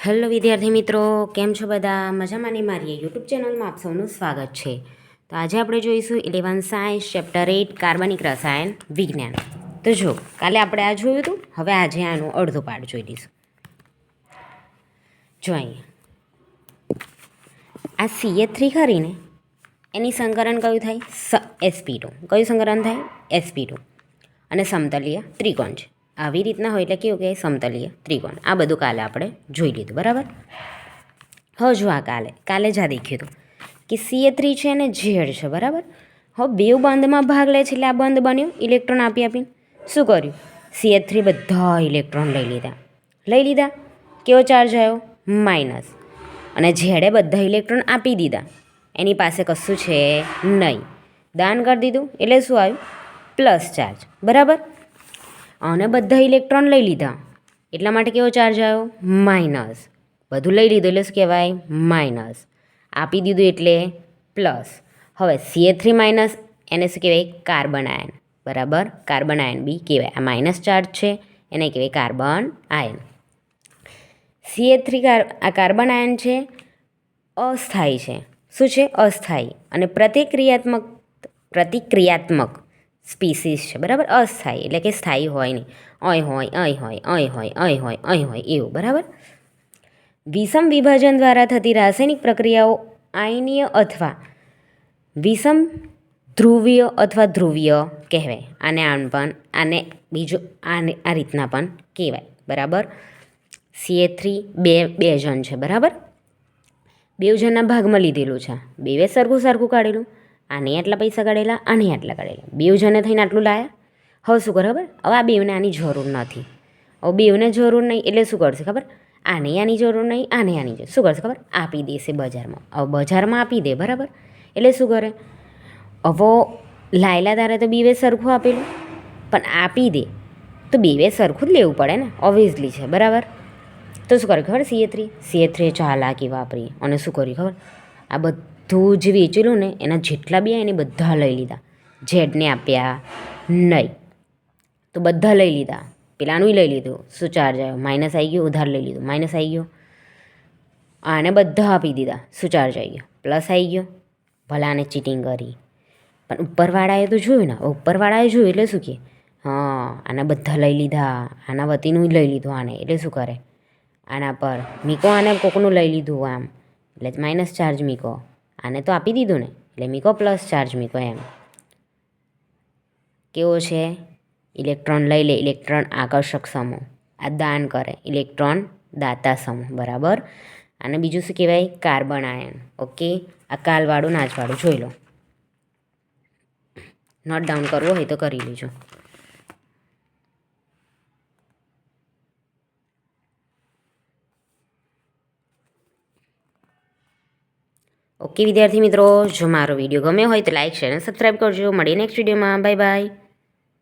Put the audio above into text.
Hello વિદ્યાર્થી મિત્રો, કેમ છો બધા? મજામાં ને? મારી યુટ્યુબ ચેનલમાં આપ સૌનું સ્વાગત છે. તો આજે આપણે જોઈશું 11 સાયન્સ ચેપ્ટર 8 કાર્બનિક રસાયણ વિજ્ઞાન. તો જો કાલે આપણે આ જોયું હતું, હવે આજે આનું અડધો પાર્ટ જોઈ લઈશું. જો અહીંયા આ CH3 ખરીને એની સંકરણ કયું થાય? sp2. કયું સંકરણ થાય? sp2. અને સમતલીય ત્રિકોણ છે. આવી રીતના હોય એટલે કેવું કે સમતલીય ત્રિકોણ. આ બધું કાલે આપણે જોઈ લીધું, બરાબર. હવે જો આ કાલે જ આ દેખ્યું હતું કે CH3 છે અને ઝેડ છે, બરાબર. હવે બેવ બંધમાં ભાગ લે છે એટલે આ બંધ બન્યું ઇલેક્ટ્રોન આપીને. શું કર્યું? CH3 બધા ઇલેક્ટ્રોન લઈ લીધા. કેવો ચાર્જ આવ્યો? માઇનસ. અને ઝેડે બધા ઇલેક્ટ્રોન આપી દીધા, એની પાસે કશું છે નહીં, દાન કરી દીધું એટલે શું આવ્યું? પ્લસ ચાર્જ, બરાબર. અને બધા ઇલેક્ટ્રોન લઈ લીધા એટલા માટે કેવો ચાર્જ આવ્યો? માઇનસ. બધું લઈ લીધું એટલે શું કહેવાય? માઇનસ. આપી દીધું એટલે પ્લસ. હવે CH3 માઇનસ એને શું કહેવાય? કાર્બન આયન, બરાબર. કાર્બન આયન બી કહેવાય. આ માઇનસ ચાર્જ છે એને કહેવાય કાર્બન આયન. CH3 આ કાર્બન આયન છે, અસ્થાયી છે. શું છે? અસ્થાયી. અને પ્રતિક્રિયાત્મક સ્પીસીસ છે, બરાબર. અસ્થાયી એટલે કે સ્થાયી હોય નહીં. અહીં હોય એવું, બરાબર. વિષમ વિભાજન દ્વારા થતી રાસાયણિક પ્રક્રિયાઓ આયનીય અથવા વિષમ ધ્રુવીય અથવા ધ્રુવીય કહેવાય. આને બીજું આ રીતના પણ કહેવાય, બરાબર. CH3 બે જણ છે, બરાબર. બે જણના ભાગમાં લીધેલું છે. બેવે સરખું કાઢેલું. આને આટલા પૈસા કાઢેલા, આને આટલા કાઢેલા. બેવ જણે થઈને આટલું લાયા. હવે શું કરે ખબર? હવે આ બેવને આની જરૂર નથી. હવે બેવને જરૂર નહીં એટલે શું કરશે ખબર? આને આની જરૂર નહીં, આને આની જરૂર. શું કરશે ખબર? આપી દેશે બજારમાં. હવે બજારમાં આપી દે, બરાબર. એટલે શું કરે? હવે લાયલા તારે તો બેવે સરખું આપેલું, પણ આપી દે તો બેવે સરખું જ લેવું પડે ને, ઓબ્વિયસલી છે, બરાબર. તો શું કરે ખબર? CH3 ચાલાકી વાપરી અને શું કર્યું ખબર? આ બધું જ વેચેલું ને એના જેટલા બી એને બધા લઈ લીધા. ઝેડને આપ્યા નહીં, તો બધા લઈ લીધા. પેલાનું લઈ લીધું. શું ચાર્જ આવ્યો? માઇનસ આવી ગયું. ઉધાર લઈ લીધું, માઇનસ આવી ગયો. આને બધા આપી દીધા. શું ચાર્જ આવી ગયો? પ્લસ આવી ગયો. ભલા આને ચીટિંગ કરી, પણ ઉપરવાળાએ તો જોયું ને. ઉપરવાળાએ જોયું એટલે શું કહે? હા, આના બધા લઈ લીધા, આના વતીનું લઈ લીધું આને. એટલે શું કરે? આના પર મીકો, આને કોકનું લઈ લીધું આમ એટલે માઇનસ ચાર્જ મીકો. આને તો આપી દીધું ને એટલે મીકો પ્લસ ચાર્જ મીકો. એમ કેવો છે? ઇલેક્ટ્રોન લઈ લે, ઇલેક્ટ્રોન આકર્ષક સમૂહ. આ દાન કરે, ઇલેક્ટ્રોન દાતા સમૂહ, બરાબર. અને બીજું શું કહેવાય? Carbon ion. ઓકે, આ કાલવાળું નાચવાળું જોઈ લો. નોટ ડાઉન કરવો હોય તો કરી લેજો. ઓકે વિદ્યાર્થી મિત્રો, જો મારો વિડીયો ગમ્યો હોય તો લાઇક, શેર અને સબસ્ક્રાઈબ કરજો. મળીએ નેક્સ્ટ વિડીયોમાં. Bye bye.